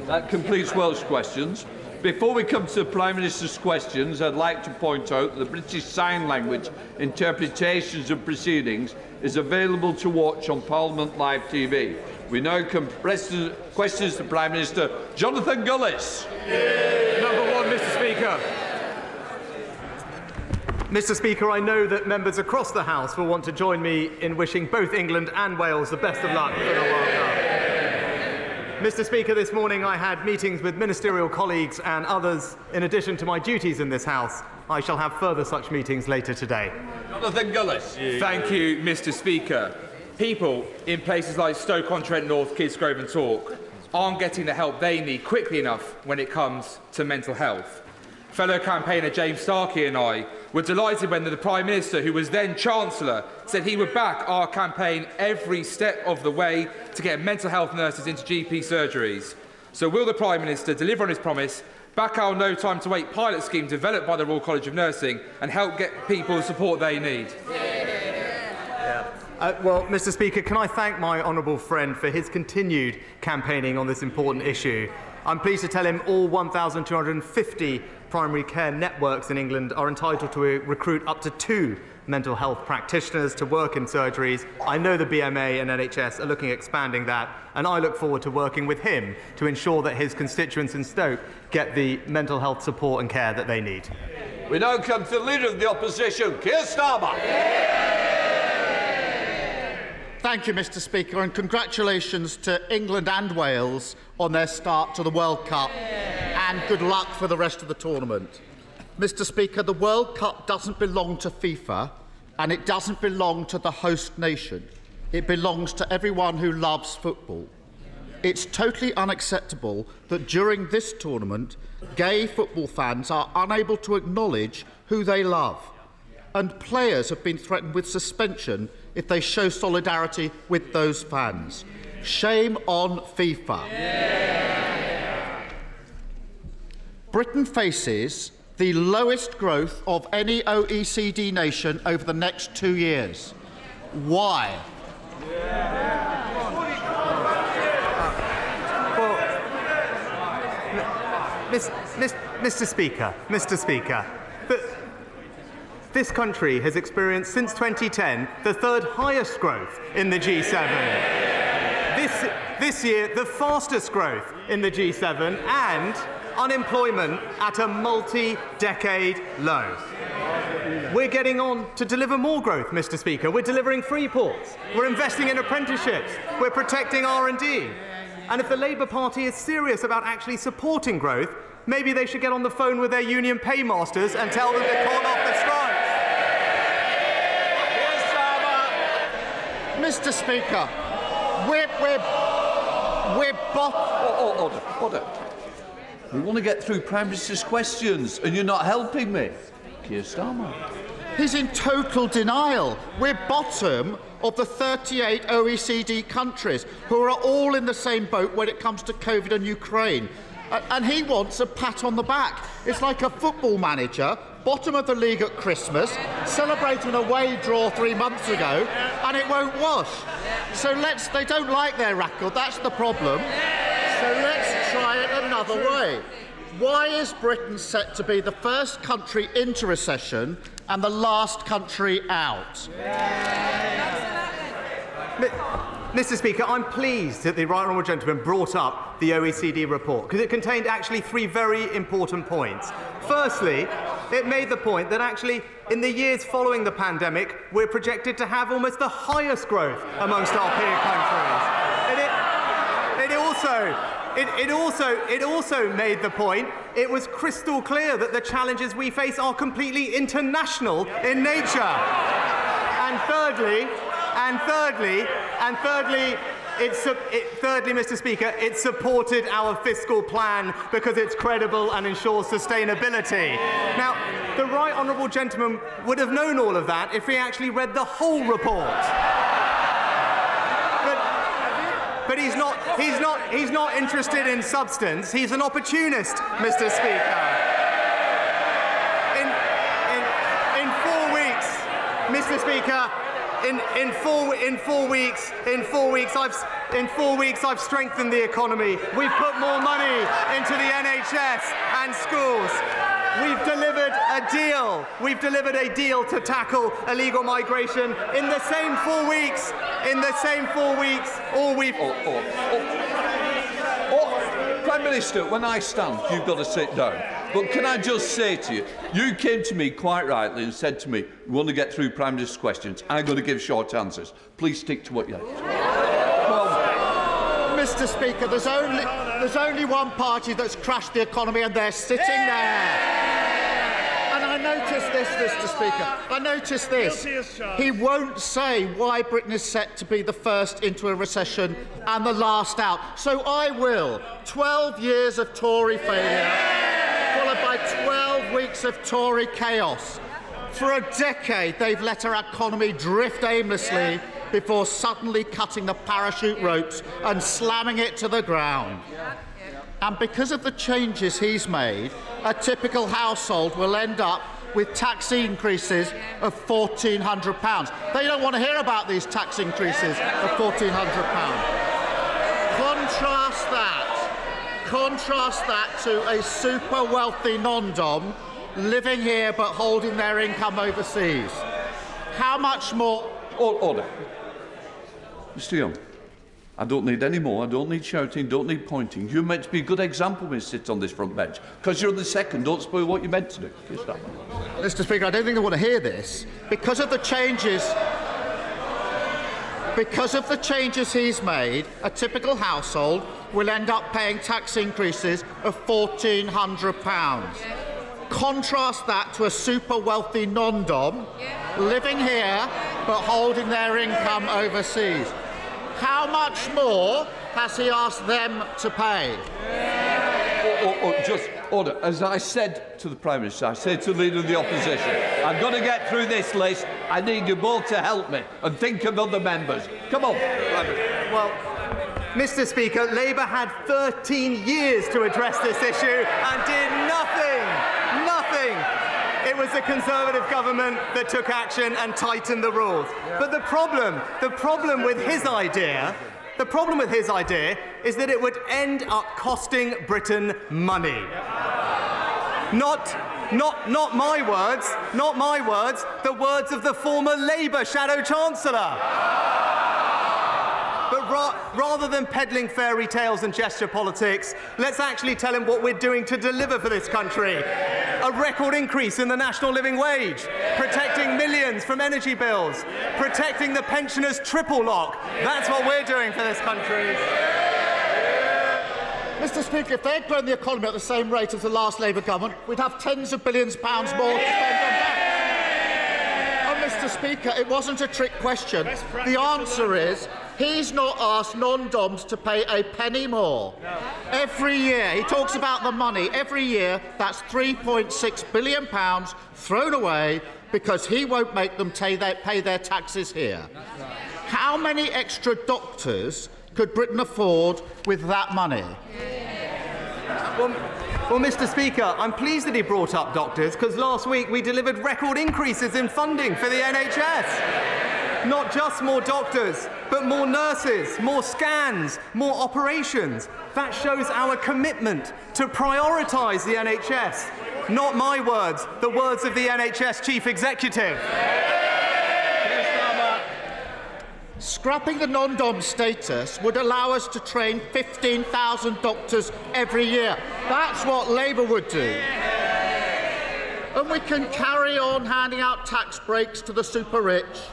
That completes Welsh questions. Before we come to the Prime Minister's questions, I'd like to point out that the British Sign Language interpretations of proceedings is available to watch on Parliament Live TV. We now come to questions to Prime Minister Jonathan Gullis. Number one, Mr. Speaker. Mr. Speaker, I know that members across the House will want to join me in wishing both England and Wales the best of luck for the World Cup. Mr. Speaker, this morning I had meetings with ministerial colleagues and others in addition to my duties in this House. I shall have further such meetings later today. Jonathan Gullis. Thank you, Mr. Speaker. People in places like Stoke-on-Trent North, Kidsgrove and Tork aren't getting the help they need quickly enough when it comes to mental health. Fellow campaigner James Starkey and I were delighted when the Prime Minister, who was then Chancellor, said he would back our campaign every step of the way to get mental health nurses into GP surgeries. So will the Prime Minister deliver on his promise, back our No Time to Wait pilot scheme developed by the Royal College of Nursing and help get people the support they need? Well, Mr. Speaker, can I thank my honourable friend for his continued campaigning on this important issue. I'm pleased to tell him all 1,250 primary care networks in England are entitled to recruit up to 2 mental health practitioners to work in surgeries. I know the BMA and NHS are looking at expanding that, and I look forward to working with him to ensure that his constituents in Stoke get the mental health support and care that they need. We now come to the Leader of the Opposition, Keir Starmer. Thank you, Mr. Speaker, and congratulations to England and Wales on their start to the World Cup, and good luck for the rest of the tournament. Mr. Speaker, the World Cup doesn't belong to FIFA, and it doesn't belong to the host nation. It belongs to everyone who loves football. It's totally unacceptable that during this tournament, gay football fans are unable to acknowledge who they love, and players have been threatened with suspension if they show solidarity with those fans. Shame on FIFA. Britain faces the lowest growth of any OECD nation over the next 2 years. Why? Mr. Speaker, this country has experienced since 2010 the 3rd highest growth in the G7. This year, the fastest growth in the G7, and unemployment at a multi-decade low. We're getting on to deliver more growth, Mr. Speaker. We're delivering free ports. We're investing in apprenticeships. We're protecting R&D. And if the Labour Party is serious about actually supporting growth, maybe they should get on the phone with their union paymasters and tell them to call off the strikes. Mr. Speaker, Order. We want to get through Prime Minister's questions, and you're not helping me. Keir Starmer. He's in total denial. We're bottom of the 38 OECD countries who are all in the same boat when it comes to COVID and Ukraine. And he wants a pat on the back. It's like a football manager, bottom of the league at Christmas, celebrating an away draw 3 months ago, and it won't wash. So they don't like their record, that's the problem. So let's try it another way. Why is Britain set to be the first country into recession and the last country out? Mr. Speaker, I'm pleased that the right honourable gentleman brought up the OECD report, because it contained actually 3 very important points. Firstly, it made the point that actually in the years following the pandemic, we're projected to have almost the highest growth amongst our peer countries. It also made the point, it was crystal clear that the challenges we face are completely international in nature. And thirdly, Mr. Speaker, it supported our fiscal plan because it's credible and ensures sustainability. Now, the right honourable gentleman would have known all of that if he actually read the whole report. But he's not interested in substance. He's an opportunist, Mr. Speaker. In 4 weeks, Mr. Speaker, In 4 weeks, I've strengthened the economy. We've put more money into the NHS and schools. We've delivered a deal. We've delivered a deal to tackle illegal migration. In the same 4 weeks, all we've... Prime Minister, when I stand, you've got to sit down. But can I just say to you, you came to me quite rightly and said to me, we want to get through Prime Minister's questions. I'm going to give short answers. Please stick to what you have. Well, Mr. Speaker, there's only one party that's crashed the economy, and they're sitting there. And I noticed this, Mr. Speaker. I noticed this. He won't say why Britain is set to be the first into a recession and the last out. So I will. 12 years of Tory failure, followed by 12 weeks of Tory chaos. For a decade, they've let our economy drift aimlessly before suddenly cutting the parachute ropes and slamming it to the ground. And because of the changes he's made, a typical household will end up with tax increases of £1,400. They don't want to hear about these tax increases of £1,400. Contrast that to a super wealthy non-dom living here but holding their income overseas. How much more... Order. Mr. Young, I don't need any more. I don't need shouting, don't need pointing. You're meant to be a good example when you sit on this front bench. Because you're the second, don't spoil what you're meant to do. Mr. Speaker, I don't think they want to hear this. Because of the changes he's made, a typical household will end up paying tax increases of £1,400. Contrast that to a super wealthy non-dom living here but holding their income overseas. How much more has he asked them to pay? Just order. As I said to the Prime Minister, I said to the Leader of the Opposition, I'm going to get through this list. I need you both to help me and think of other members. Come on. Well, Mr. Speaker, Labour had 13 years to address this issue and did nothing. Nothing. It was the Conservative government that took action and tightened the rules. But the problem with his idea is that it would end up costing Britain money. Not my words, the words of the former Labour Shadow Chancellor. But rather than peddling fairy tales and gesture politics, let's actually tell him what we're doing to deliver for this country. A record increase in the national living wage, protecting millions from energy bills, protecting the pensioners' triple lock. That's what we're doing for this country. Mr. Speaker, if they'd grown the economy at the same rate as the last Labour government, we'd have tens of billions of pounds more to spend on that. And Mr. Speaker, it wasn't a trick question. The answer is he's not asked non-doms to pay a penny more. Every year, he talks about the money. Every year, that's £3.6 billion thrown away because he won't make them pay their taxes here. How many extra doctors could Britain afford with that money? Well, Mr. Speaker, I'm pleased that he brought up doctors, because last week we delivered record increases in funding for the NHS. Not just more doctors, but more nurses, more scans, more operations. That shows our commitment to prioritise the NHS. Not my words, the words of the NHS Chief Executive. Scrapping the non-dom status would allow us to train 15,000 doctors every year. That's what Labour would do. And we can carry on handing out tax breaks to the super rich.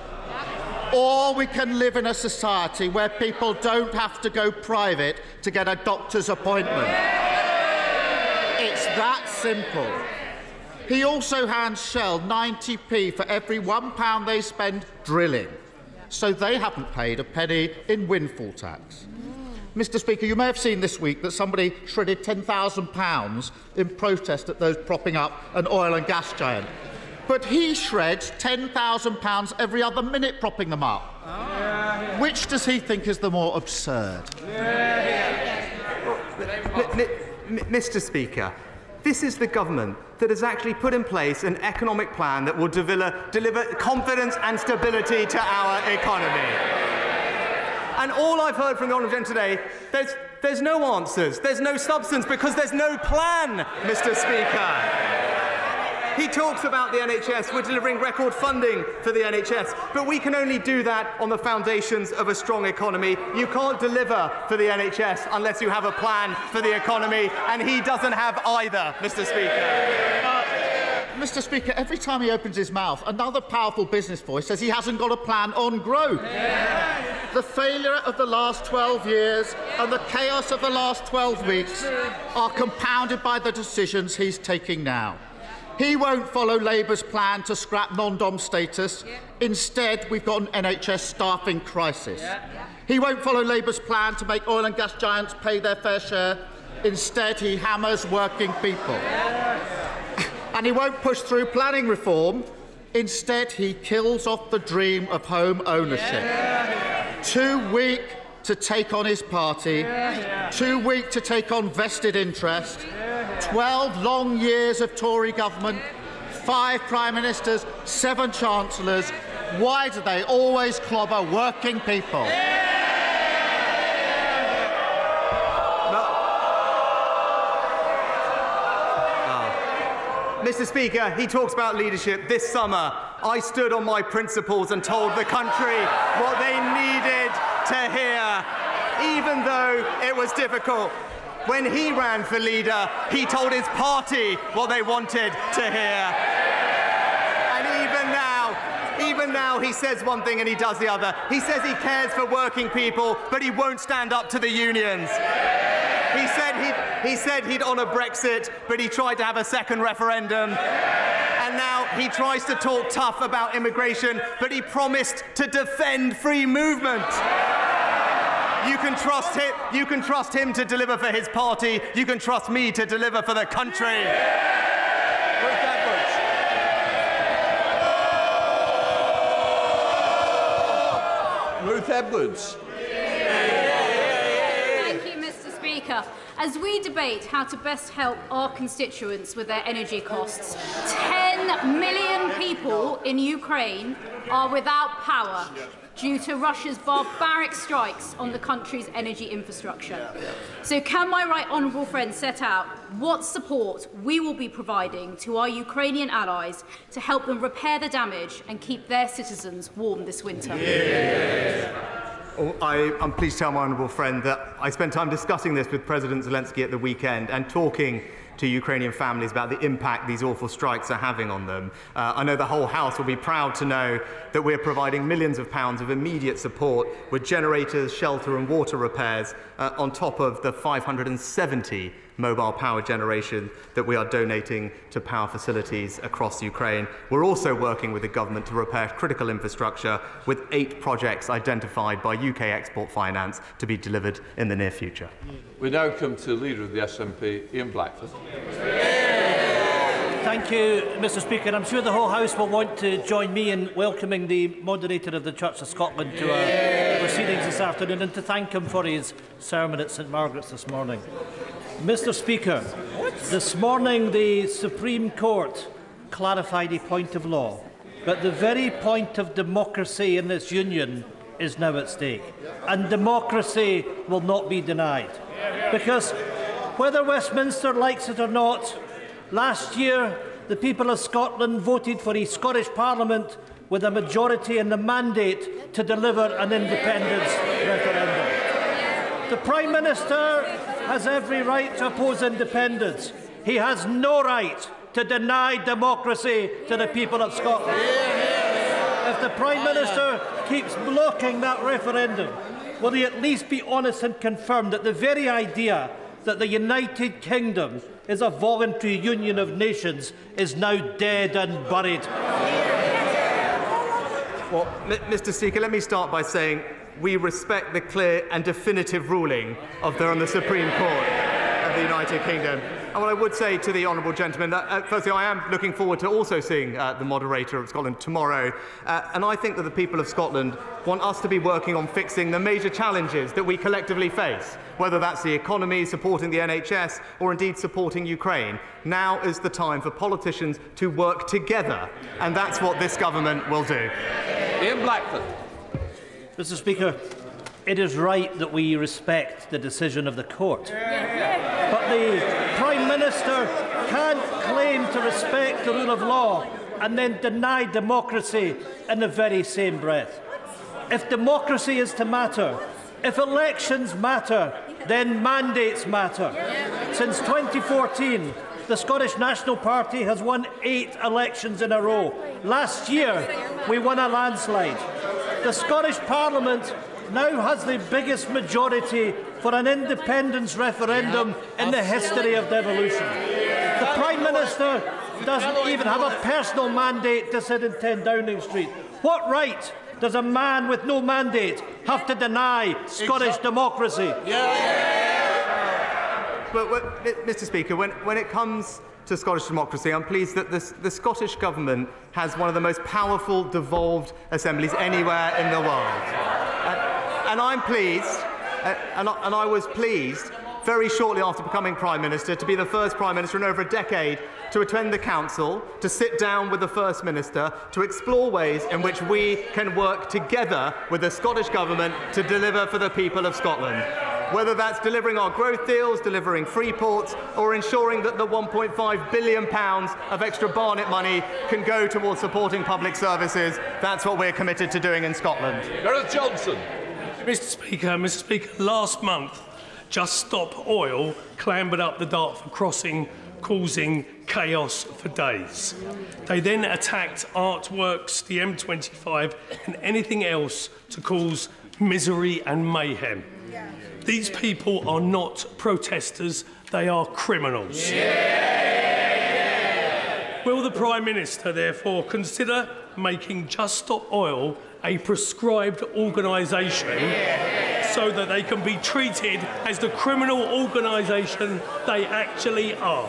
Or we can live in a society where people don't have to go private to get a doctor's appointment. It's that simple. He also hands Shell 90p for every £1 they spend drilling. So they haven't paid a penny in windfall tax. Mr. Speaker, you may have seen this week that somebody shredded £10,000 in protest at those propping up an oil and gas giant. But he shreds £10,000 every other minute propping them up. Which does he think is the more absurd? Mr. Speaker, This is the government that has actually put in place an economic plan that will deliver confidence and stability to our economy. And all I've heard from the Honourable Gentleman today, there's no answers, there's no substance, because there's no plan, Mr. Speaker. He talks about the NHS. We're delivering record funding for the NHS, but we can only do that on the foundations of a strong economy. You can't deliver for the NHS unless you have a plan for the economy, and he doesn't have either, Mr. Speaker. Mr. Speaker, every time he opens his mouth, another powerful business voice says he hasn't got a plan on growth. The failure of the last 12 years and the chaos of the last 12 weeks are compounded by the decisions he's taking now. He won't follow Labour's plan to scrap non-dom status. Instead, we've got an NHS staffing crisis. He won't follow Labour's plan to make oil and gas giants pay their fair share. Instead, he hammers working people. And he won't push through planning reform. Instead, he kills off the dream of home ownership. Too weak to take on his party, too weak to take on vested interest. 12 long years of Tory government, 5 Prime Ministers, 7 Chancellors. Why do they always clobber working people? Mr. Speaker, he talks about leadership. This summer, I stood on my principles and told the country what they needed to hear, even though it was difficult. When he ran for leader, he told his party what they wanted to hear. And even now, he says one thing and he does the other. He says he cares for working people, but he won't stand up to the unions. He said he'd honour Brexit, but he tried to have a second referendum. And now he tries to talk tough about immigration, but he promised to defend free movement. You can trust him to deliver for his party. You can trust me to deliver for the country. Ruth Edwards. Thank you, Mr. Speaker. As we debate how to best help our constituents with their energy costs, 10 million people in Ukraine are without power due to Russia's barbaric strikes on the country's energy infrastructure. So can my right honourable friend set out what support we will be providing to our Ukrainian allies to help them repair the damage and keep their citizens warm this winter? I'm pleased to tell my honourable friend that I spent time discussing this with President Zelensky at the weekend and talking to Ukrainian families about the impact these awful strikes are having on them. I know the whole House will be proud to know that we're providing millions of pounds of immediate support with generators, shelter and water repairs on top of the 570 mobile power generation that we are donating to power facilities across Ukraine. We're also working with the government to repair critical infrastructure with 8 projects identified by UK Export Finance to be delivered in the near future. We now come to the Leader of the SNP, Ian Blackford. Thank you, Mr. Speaker. I'm sure the whole House will want to join me in welcoming the moderator of the Church of Scotland to our proceedings this afternoon and to thank him for his sermon at St Margaret's this morning. Mr. Speaker, this morning the Supreme Court clarified a point of law, but the very point of democracy in this union is now at stake, and democracy will not be denied. Because whether Westminster likes it or not, last year the people of Scotland voted for a Scottish Parliament with a majority and the mandate to deliver an independence referendum. The Prime Minister has every right to oppose independence. He has no right to deny democracy to the people of Scotland. If the Prime Minister keeps blocking that referendum, will he at least be honest and confirm that the very idea that the United Kingdom is a voluntary union of nations is now dead and buried? Well, Mr. Speaker, let me start by saying we respect the clear and definitive ruling on the Supreme Court of the United United Kingdom. And what I would say to the honourable gentleman, that, firstly, I am looking forward to also seeing the moderator of Scotland tomorrow. And I think that the people of Scotland want us to be working on fixing the major challenges that we collectively face, whether that's the economy, supporting the NHS, or indeed supporting Ukraine. Now is the time for politicians to work together, and that's what this government will do. Ian Blackford. Mr. Speaker, it is right that we respect the decision of the court. But the Prime Minister can't claim to respect the rule of law and then deny democracy in the very same breath. If democracy is to matter, if elections matter, then mandates matter. Since 2014, the Scottish National Party has won 8 elections in a row. Last year, we won a landslide. The Scottish Parliament now has the biggest majority for an independence referendum in the history of devolution. The Prime Minister doesn't even have a personal mandate to sit in 10 Downing Street. What right does a man with no mandate have to deny Scottish democracy? But, Mr. Speaker, when it comes to Scottish democracy, I'm pleased that the Scottish Government has one of the most powerful devolved assemblies anywhere in the world. And I'm pleased, and I was pleased very shortly after becoming Prime Minister to be the first Prime Minister in over a decade to attend the Council, to sit down with the First Minister, to explore ways in which we can work together with the Scottish Government to deliver for the people of Scotland. Whether that's delivering our growth deals, delivering free ports, or ensuring that the £1.5 billion of extra Barnet money can go towards supporting public services, that's what we're committed to doing in Scotland. Gareth Johnson. Mr. Speaker, last month, Just Stop Oil clambered up the Dartford crossing, causing chaos for days. They then attacked artworks, the M25, and anything else to cause misery and mayhem. These people are not protesters, they are criminals. Will the Prime Minister therefore consider making Just Stop Oil a prescribed organisation so that they can be treated as the criminal organisation they actually are?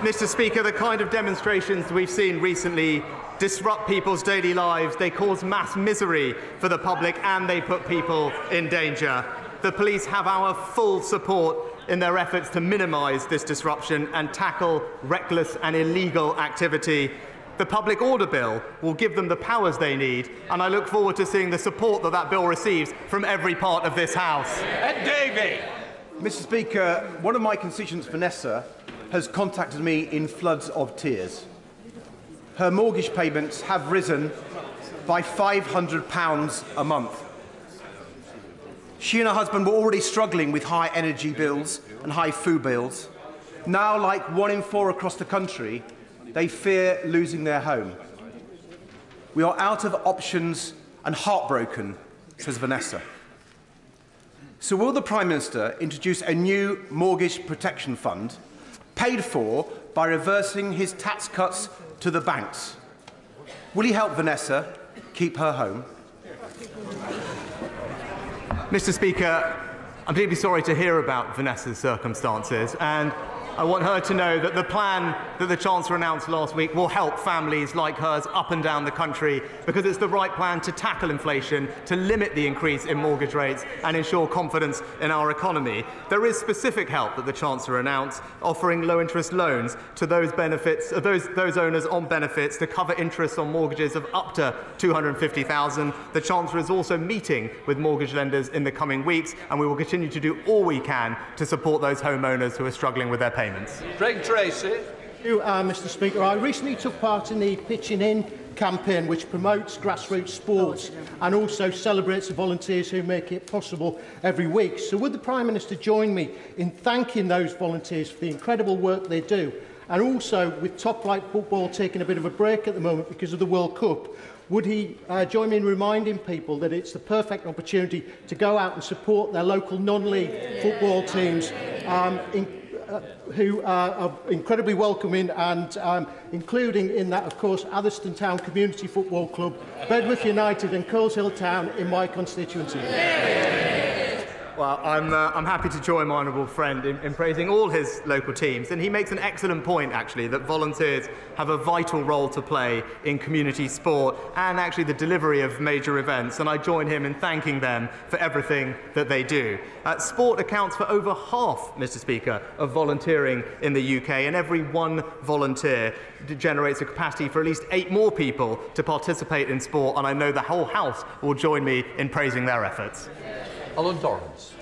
Mr. Speaker, the kind of demonstrations we've seen recently disrupt people's daily lives, they cause mass misery for the public, and they put people in danger. The police have our full support in their efforts to minimise this disruption and tackle reckless and illegal activity. The Public Order Bill will give them the powers they need, and I look forward to seeing the support that bill receives from every part of this House. Ed Davey. Mr. Speaker, one of my constituents, Vanessa, has contacted me in floods of tears. Her mortgage payments have risen by £500 a month. She and her husband were already struggling with high energy bills and high food bills. Now, like 1 in 4 across the country, they fear losing their home. We are out of options and heartbroken, says Vanessa. So will the Prime Minister introduce a new mortgage protection fund paid for by reversing his tax cuts to the banks? Will he help Vanessa keep her home? Mr. Speaker, I'm deeply sorry to hear about Vanessa's circumstances, and I want her to know that the plan that the Chancellor announced last week will help families like hers up and down the country, because it's the right plan to tackle inflation, to limit the increase in mortgage rates and ensure confidence in our economy. There is specific help that the Chancellor announced, offering low-interest loans to those owners on benefits to cover interest on mortgages of up to $250,000. The Chancellor is also meeting with mortgage lenders in the coming weeks, and we will continue to do all we can to support those homeowners who are struggling with their payments. Greg Tracy. Thank you, Mr. Speaker. I recently took part in the Pitching In campaign, which promotes grassroots sports and also celebrates the volunteers who make it possible every week. So would the Prime Minister join me in thanking those volunteers for the incredible work they do? And also, with top-flight football taking a bit of a break at the moment because of the World Cup, would he join me in reminding people that it's the perfect opportunity to go out and support their local non-league football teams who are incredibly welcoming, and including in that, of course, Atherstone Town Community Football Club, Bedworth United and Coleshill Town in my constituency. Well, I'm happy to join my honourable friend in praising all his local teams. And he makes an excellent point, actually, that volunteers have a vital role to play in community sport and actually the delivery of major events. And I join him in thanking them for everything that they do. Sport accounts for over half, Mr. Speaker, of volunteering in the UK, and every one volunteer generates a capacity for at least 8 more people to participate in sport, and I know the whole House will join me in praising their efforts. Alan Dorrance.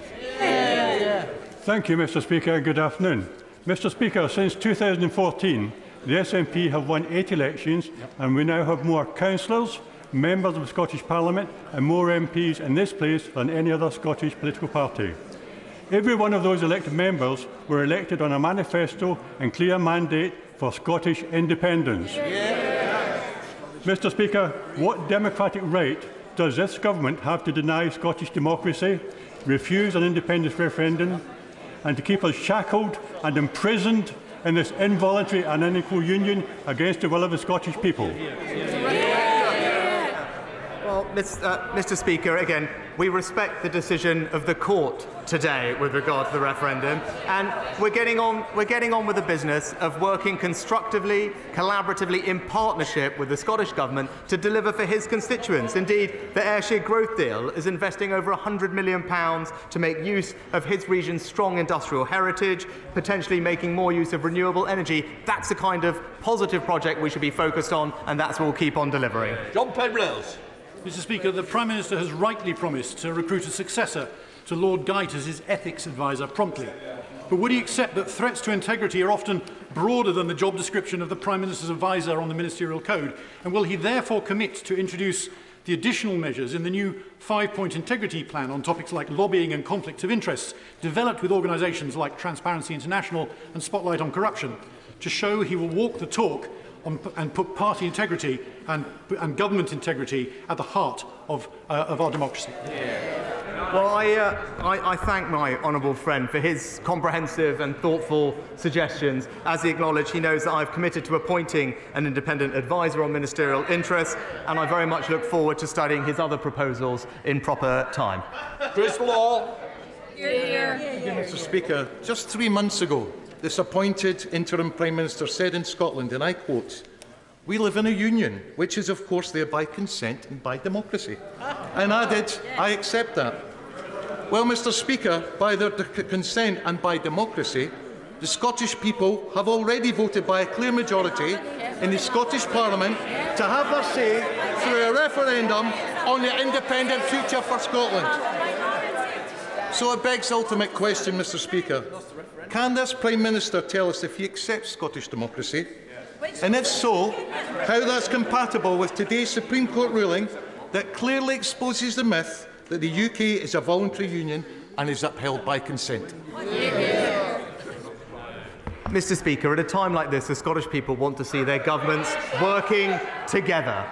Thank you, Mr. Speaker. Good afternoon. Mr. Speaker, since 2014, the SNP have won 8 elections, and we now have more councillors, members of the Scottish Parliament, and more MPs in this place than any other Scottish political party. Every one of those elected members were elected on a manifesto and clear mandate for Scottish independence. Mr. Speaker, what democratic right does this government have to deny Scottish democracy, refuse an independence referendum, and to keep us shackled and imprisoned in this involuntary and unequal union against the will of the Scottish people? Well, Mr. Speaker, again, we respect the decision of the court today with regard to the referendum, and we're getting on with the business of working constructively, collaboratively, in partnership with the Scottish Government to deliver for his constituents. Indeed, the Ayrshire Growth Deal is investing over £100 million to make use of his region's strong industrial heritage, potentially making more use of renewable energy. That's the kind of positive project we should be focused on, and that's what we'll keep on delivering. John Penrose. Mr. Speaker, the Prime Minister has rightly promised to recruit a successor to Lord Geit as his ethics advisor promptly. But would he accept that threats to integrity are often broader than the job description of the Prime Minister's advisor on the Ministerial Code? And will he therefore commit to introduce the additional measures in the new 5-point integrity plan on topics like lobbying and conflicts of interest, developed with organisations like Transparency International and Spotlight on Corruption, to show he will walk the talk and put party integrity and government integrity at the heart of our democracy? Well, I thank my honourable friend for his comprehensive and thoughtful suggestions. As he acknowledged, he knows that I've committed to appointing an independent advisor on ministerial interests, and I very much look forward to studying his other proposals in proper time. Chris Law. Mr. Speaker, just 3 months ago, this appointed interim Prime Minister said in Scotland, and I quote, "We live in a union, which is of course there by consent and by democracy." And added, "I accept that." Well, Mr. Speaker, by their consent and by democracy, the Scottish people have already voted by a clear majority in the Scottish Parliament to have their say through a referendum on the independent future for Scotland. So it begs the ultimate question, Mr. Speaker. Can this Prime Minister tell us if he accepts Scottish democracy? And if so, how that's compatible with today's Supreme Court ruling that clearly exposes the myth that the UK is a voluntary union and is upheld by consent? Mr. Speaker, at a time like this, the Scottish people want to see their governments working together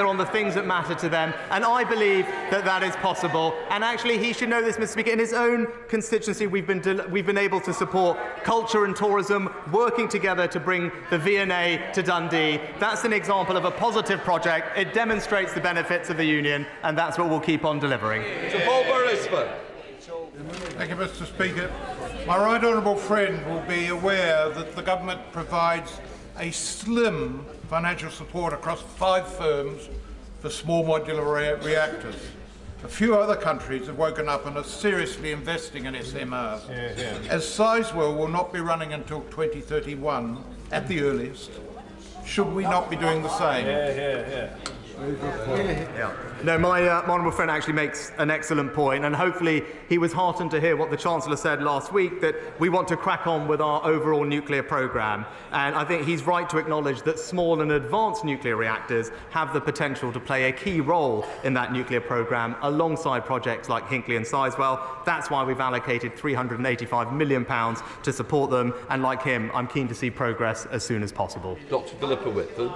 on the things that matter to them, and I believe that that is possible. And actually, he should know this, Mr. Speaker. In his own constituency, we've been able to support culture and tourism, working together to bring the V&A to Dundee. That's an example of a positive project. It demonstrates the benefits of the union, and that's what we'll keep on delivering. Sir Paul Beresford. Thank you, Mr. Speaker. My right honourable friend will be aware that the government provides a slim financial support across 5 firms for small modular reactors. A few other countries have woken up and are seriously investing in SMRs. As Sizewell will not be running until 2031 at the earliest, should we not be doing the same? No, my honourable friend actually makes an excellent point, and hopefully he was heartened to hear what the Chancellor said last week, that we want to crack on with our overall nuclear programme. And I think he's right to acknowledge that small and advanced nuclear reactors have the potential to play a key role in that nuclear programme alongside projects like Hinkley and Sizewell. That's why we've allocated £385 million to support them, and like him, I'm keen to see progress as soon as possible. Dr. Philippa Whitford.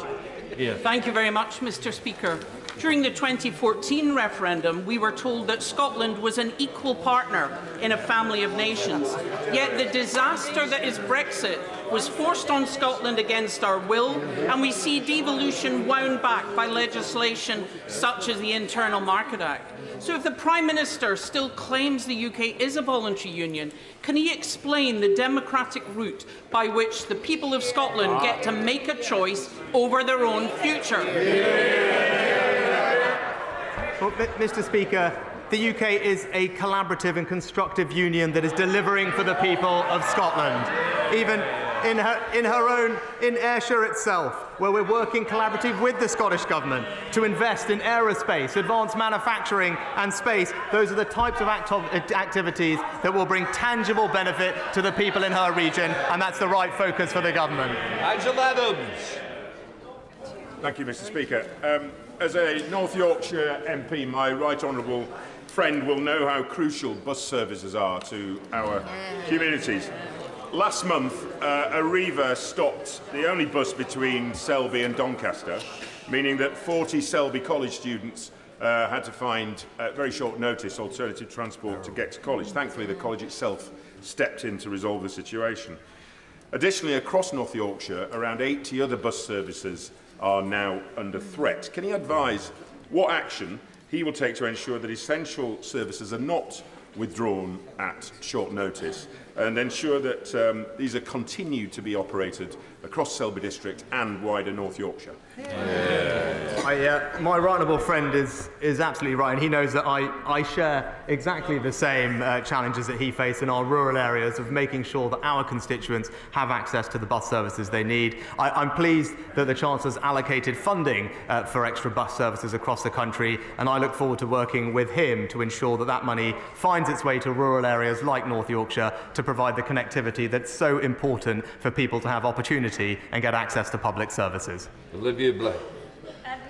Thank you very much, Mr. Speaker. During the 2014 referendum, we were told that Scotland was an equal partner in a family of nations. Yet the disaster that is Brexit was forced on Scotland against our will, and we see devolution wound back by legislation such as the Internal Market Act. So if the Prime Minister still claims the UK is a voluntary union, can he explain the democratic route by which the people of Scotland get to make a choice over their own future? Well, Mr. Speaker, the UK is a collaborative and constructive union that is delivering for the people of Scotland. Even in Ayrshire itself, where we're working collaboratively with the Scottish Government to invest in aerospace, advanced manufacturing and space. Those are the types of activities that will bring tangible benefit to the people in her region, and that's the right focus for the Government. Angela Adams. Thank you, Mr. Speaker. As a North Yorkshire MP, my right honourable friend will know how crucial bus services are to our communities. Last month, Arriva stopped the only bus between Selby and Doncaster, meaning that 40 Selby College students had to find, at very short notice, alternative transport to get to college. Thankfully, the college itself stepped in to resolve the situation. Additionally, across North Yorkshire, around 80 other bus services are now under threat. Can he advise what action he will take to ensure that essential services are not withdrawn at short notice and ensure that these are continued to be operated across Selby District and wider North Yorkshire? My right honourable friend is absolutely right, and he knows that I share exactly the same challenges that he faces in our rural areas of making sure that our constituents have access to the bus services they need. I'm pleased that the Chancellor's allocated funding for extra bus services across the country, and I look forward to working with him to ensure that that money finds its way to rural areas like North Yorkshire to provide the connectivity that's so important for people to have opportunity and get access to public services. Olivia Blair.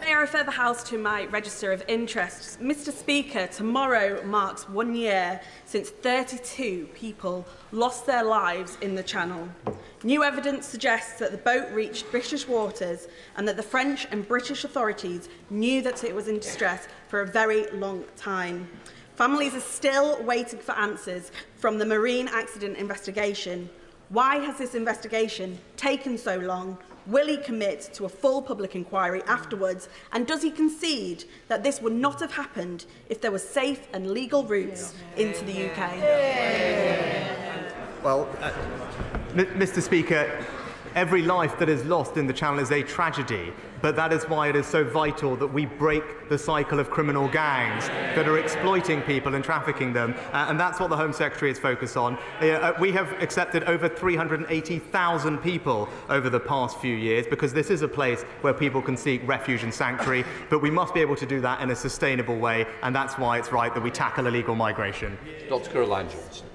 May I refer the House to my register of interests? Mr. Speaker, tomorrow marks 1 year since 32 people lost their lives in the Channel. New evidence suggests that the boat reached British waters and that the French and British authorities knew that it was in distress for a very long time. Families are still waiting for answers from the Marine Accident Investigation. Why has this investigation taken so long? Will he commit to a full public inquiry afterwards? And does he concede that this would not have happened if there were safe and legal routes into the UK? Well, Mr. Speaker, every life that is lost in the Channel is a tragedy, but that is why it is so vital that we break the cycle of criminal gangs that are exploiting people and trafficking them, and that's what the Home Secretary is focused on. We have accepted over 380,000 people over the past few years because this is a place where people can seek refuge and sanctuary, but we must be able to do that in a sustainable way, and that's why it's right that we tackle illegal migration. Dr. Caroline Johnson.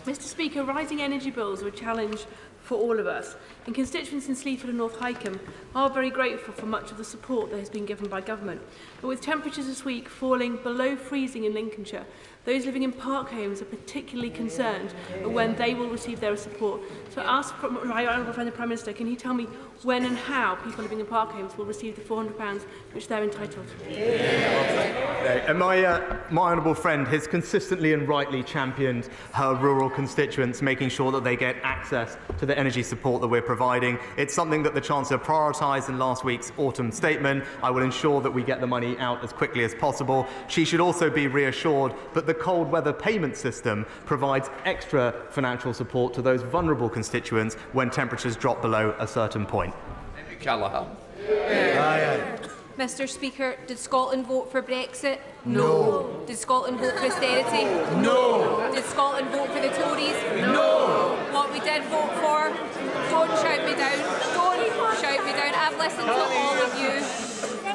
Mr. Speaker, rising energy bills are a challenge for all of us, and constituents in Sleaford and North Hykeham are very grateful for much of the support that has been given by government. But with temperatures this week falling below freezing in Lincolnshire, those living in park homes are particularly concerned when they will receive their support. So I ask my honourable friend the Prime Minister, can he tell me when and how people living in park homes will receive the £400 which they're entitled to? And my honourable friend has consistently and rightly championed her rural constituents, making sure that they get access to the energy support that we're providing. It's something that the Chancellor prioritised in last week's autumn statement. I will ensure that we get the money out as quickly as possible. She should also be reassured that the cold weather payment system provides extra financial support to those vulnerable constituents when temperatures drop below a certain point. Callaghan. Mr. Speaker, did Scotland vote for Brexit? No. Did Scotland vote for austerity? No. Did Scotland vote for the Tories? No. What we did vote for, don't shout me down, don't shout me down, I've listened to all of you.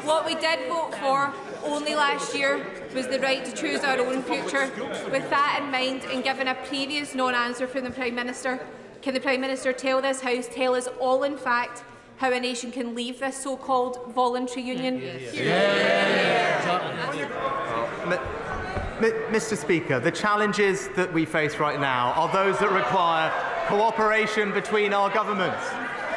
What we did vote for only last year was the right to choose our own future. With that in mind, and given a previous non-answer from the Prime Minister, can the Prime Minister tell this House, tell us all in fact, how a nation can leave this so-called voluntary union? Mr. Speaker, the challenges that we face right now are those that require cooperation between our governments,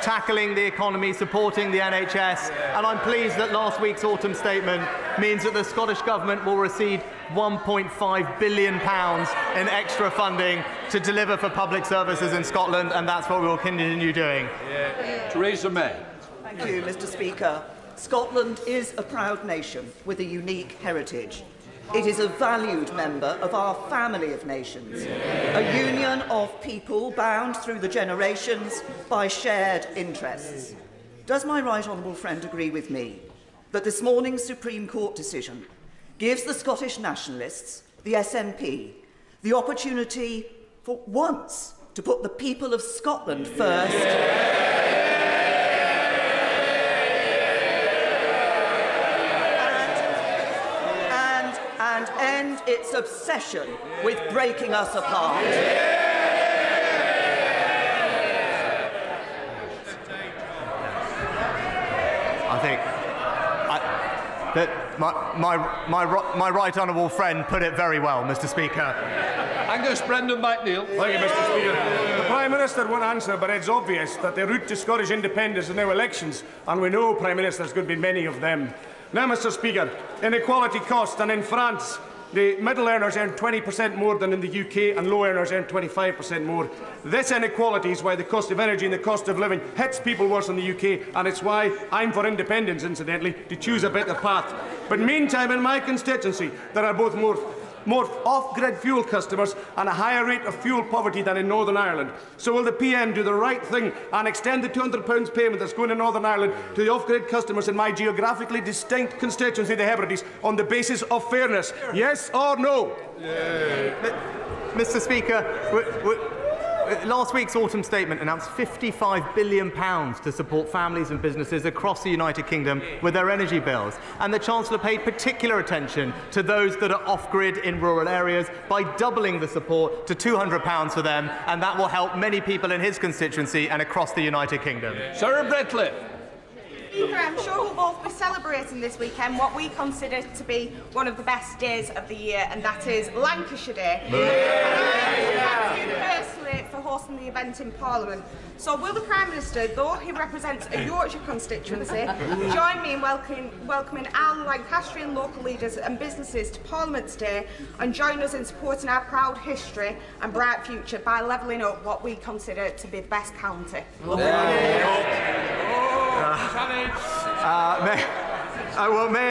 tackling the economy, supporting the NHS, and I'm pleased that last week's autumn statement means that the Scottish Government will receive £1.5 billion in extra funding to deliver for public services in Scotland, and that's what we will continue doing. Theresa May. Thank you, Mr. Speaker. Scotland is a proud nation with a unique heritage. It is a valued member of our family of nations, a union of people bound through the generations by shared interests. Does my right honourable friend agree with me that this morning's Supreme Court decision gives the Scottish nationalists, the SNP, the opportunity for once to put the people of Scotland first? And end its obsession with breaking us apart? I think that my right honourable friend put it very well, Mr. Speaker. Angus Brendan McNeill. Thank you, Mr. Speaker. The Prime Minister won't answer, but it's obvious that the route to Scottish independence is now elections, and we know, Prime Minister, there's going to be many of them. Now, Mr. Speaker, inequality cost, and in France, the middle earners earn 20% more than in the UK, and low earners earn 25% more. This inequality is why the cost of energy and the cost of living hits people worse in the UK, and it's why I'm for independence, incidentally, to choose a better path. But meantime, in my constituency, there are both more off-grid fuel customers and a higher rate of fuel poverty than in Northern Ireland. So will the PM do the right thing and extend the £200 payment that's going to Northern Ireland to the off-grid customers in my geographically distinct constituency, the Hebrides, on the basis of fairness? Yes or no? Mr. Speaker, last week's autumn statement announced £55 billion to support families and businesses across the United Kingdom with their energy bills. And the Chancellor paid particular attention to those that are off-grid in rural areas by doubling the support to £200 for them, and that will help many people in his constituency and across the United Kingdom. Sarah Brickley. Speaker, I'm sure we'll both be celebrating this weekend what we consider to be one of the best days of the year, and that is Lancashire Day. Thank you personally for hosting the event in Parliament. So will the Prime Minister, though he represents a Yorkshire constituency, join me in welcoming our Lancastrian local leaders and businesses to Parliament today, and join us in supporting our proud history and bright future by levelling up what we consider to be the best county? May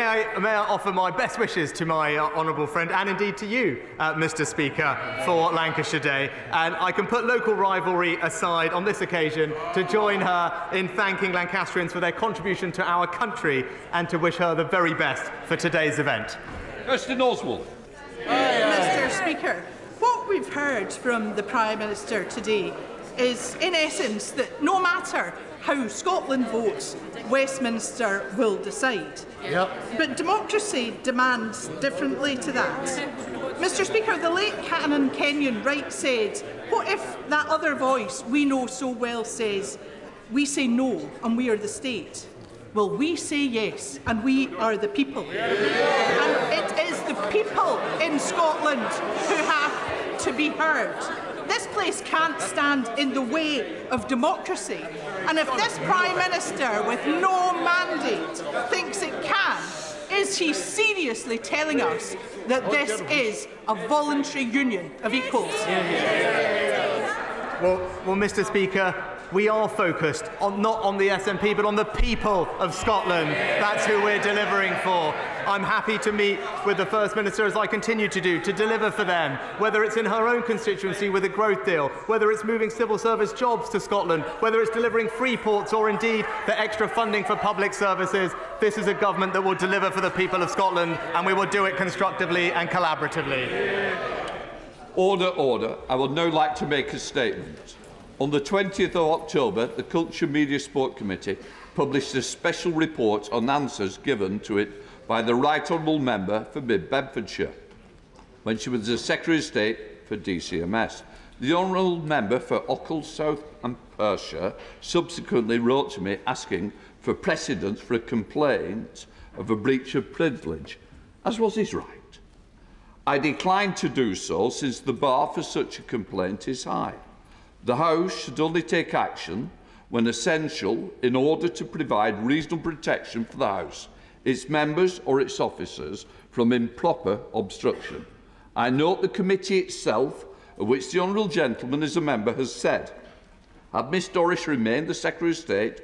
I offer my best wishes to my honourable friend, and indeed to you, Mr. Speaker, for Lancashire Day. And I can put local rivalry aside on this occasion to join her in thanking Lancastrians for their contribution to our country and to wish her the very best for today's event. Kirsten Oswald. Mr. Speaker, what we've heard from the Prime Minister today is, in essence, that no matter how Scotland votes, Westminster will decide. Yep. But democracy demands differently to that. Mr. Speaker, the late Canon Kenyon Wright said, what if that other voice we know so well says, we say no and we are the state? Well, we say yes and we are the people. And it is the people in Scotland who have to be heard. This place can't stand in the way of democracy. And if this Prime Minister, with no mandate, thinks it can, is he seriously telling us that this is a voluntary union of equals? Well, Mr. Speaker, we are focused not on the SNP, but on the people of Scotland. That's who we're delivering for. I'm happy to meet with the First Minister, as I continue to do, to deliver for them, whether it's in her own constituency with a growth deal, whether it's moving civil service jobs to Scotland, whether it's delivering free ports or indeed the extra funding for public services. This is a government that will deliver for the people of Scotland, and we will do it constructively and collaboratively. Order, order. I would now like to make a statement. On the 20th of October, the Culture, Media, Sport Committee published a special report on answers given to it by the Right Honourable Member for Mid-Bedfordshire when she was the Secretary of State for DCMS. The Honourable Member for Ochil, South and Perthshire subsequently wrote to me asking for precedence for a complaint of a breach of privilege, as was his right. I declined to do so since the bar for such a complaint is high. The House should only take action when essential in order to provide reasonable protection for the House, its members or its officers from improper obstruction. I note the committee itself, of which the honourable gentleman is a member, has said, had Miss Doris remained the Secretary of State,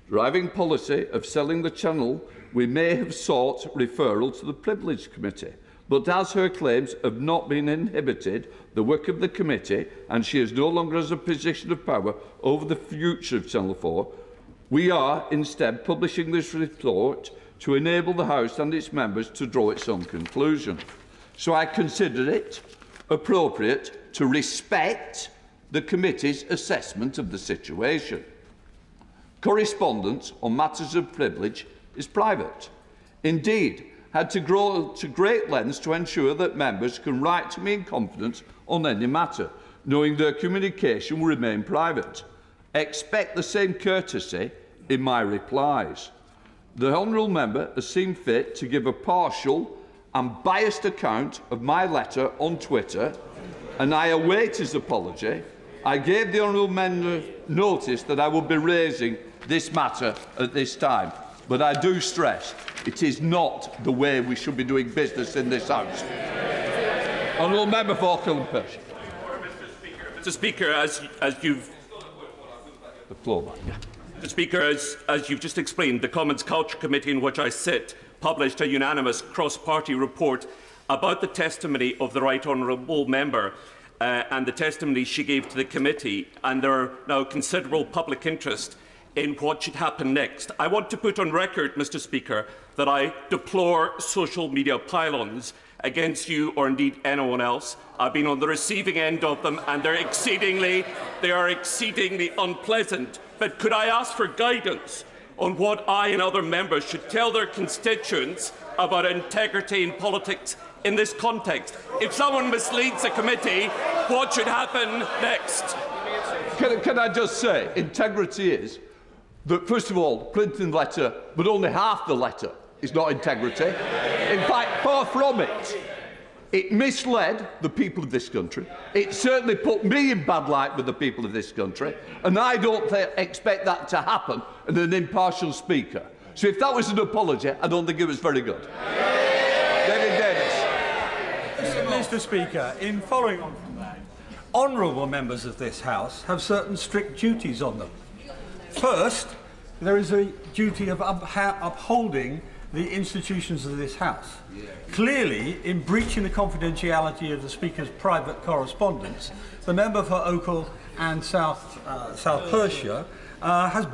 driving policy of selling the channel, we may have sought referral to the Privilege Committee. But as her claims have not been inhibited, the work of the committee, and she is no longer has a position of power over the future of Channel 4, we are instead publishing this report to enable the House and its members to draw its own conclusion. So I consider it appropriate to respect the committee's assessment of the situation. Correspondence on matters of privilege is private. Indeed, had to go to great lengths to ensure that members can write to me in confidence on any matter, knowing their communication will remain private. Expect the same courtesy in my replies. The honourable member has seen fit to give a partial and biased account of my letter on Twitter, and I await his apology. I gave the honourable member notice that I will be raising this matter at this time, but I do stress it is not the way we should be doing business in this House. Honourable Member for Killen-Pershing. Mr. Speaker, as you've the floor, Mr. Speaker, as you've just explained, the Commons Culture Committee, in which I sit, published a unanimous cross-party report about the testimony of the Right Honourable Member and the testimony she gave to the committee, and there are now considerable public interest in what should happen next. I want to put on record, Mr. Speaker, that I deplore social media pylons against you or indeed anyone else. I've been on the receiving end of them, and they are exceedingly unpleasant. But could I ask for guidance on what I and other members should tell their constituents about integrity in politics in this context? If someone misleads a committee, what should happen next? Can I just say, integrity is that, first of all, Clinton's letter, but only half the letter, is not integrity. In fact, far from it. It misled the people of this country. It certainly put me in bad light with the people of this country, and I don't expect that to happen in an impartial speaker. So if that was an apology, I don't think it was very good. David Davis. Mr. Speaker, in following on from that, honourable members of this House have certain strict duties on them. First, there is a duty of upholding the institutions of this House. Clearly, in breaching the confidentiality of the Speaker's private correspondence, the member for Oakle and South Perthshire has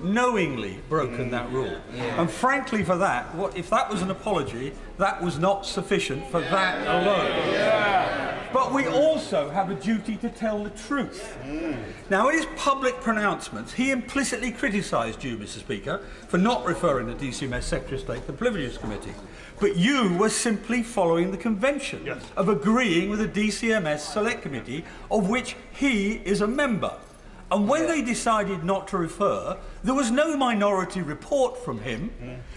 knowingly broken that rule. And frankly, for that, if that was an apology, that was not sufficient for that alone. But we also have a duty to tell the truth. Now, in his public pronouncements, he implicitly criticised you, Mr. Speaker, for not referring the DCMS Secretary of State to the Privileges Committee. But you were simply following the convention of agreeing with the DCMS Select Committee, of which he is a member. And when they decided not to refer, there was no minority report from him.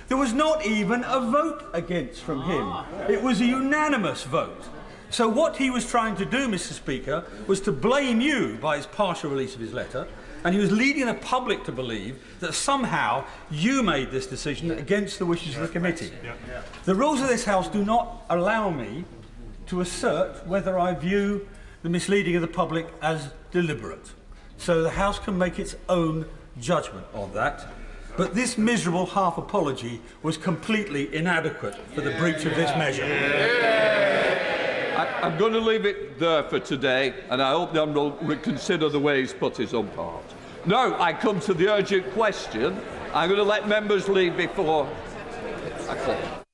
There was not even a vote against from him. It was a unanimous vote. So what he was trying to do, Mr. Speaker, was to blame you by his partial release of his letter, and he was leading the public to believe that somehow you made this decision against the wishes of the committee. The rules of this House do not allow me to assert whether I view the misleading of the public as deliberate. So the House can make its own judgment on that. But this miserable half apology was completely inadequate for the breach of this measure. I'm going to leave it there for today, and I hope the Honourable will reconsider the way he's put his own part. Now I come to the urgent question. I'm going to let members leave before I close.